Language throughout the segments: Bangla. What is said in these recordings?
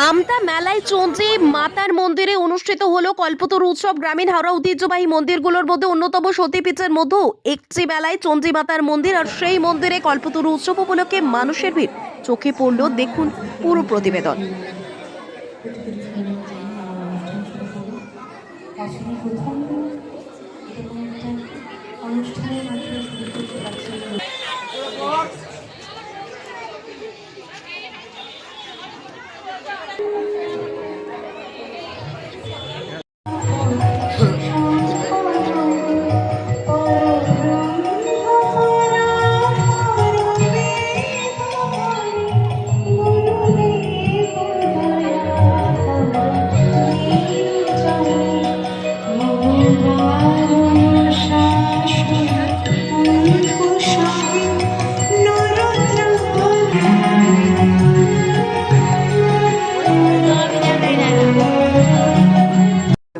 আমতা মেলায় চন্দ্রী মাতার মন্দিরে অনুষ্ঠিত হলো কল্পতরু উৎসব। গ্রামীণ হাওড়া ঐতিহ্যবাহী মন্দিরগুলোর মধ্যে অন্যতম সতীপীঠের মধ্যেও একটি মেলায় চন্দ্রী মাতার মন্দির, আর সেই মন্দিরে কল্পতরু উৎসব উপলক্ষে মানুষের ভিড় চোখে পড়ল। দেখুন পুরো প্রতিবেদন।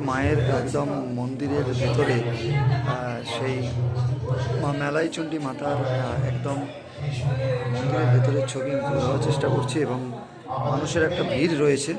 মায়ের একদম মন্দিরের ভেতরে সেই মা মেলাই চণ্ডী মাতার একদম মন্দিরের ভেতরের ছবি তুলে ধরার চেষ্টা করছি এবং মানুষের একটা ভিড় রয়েছে।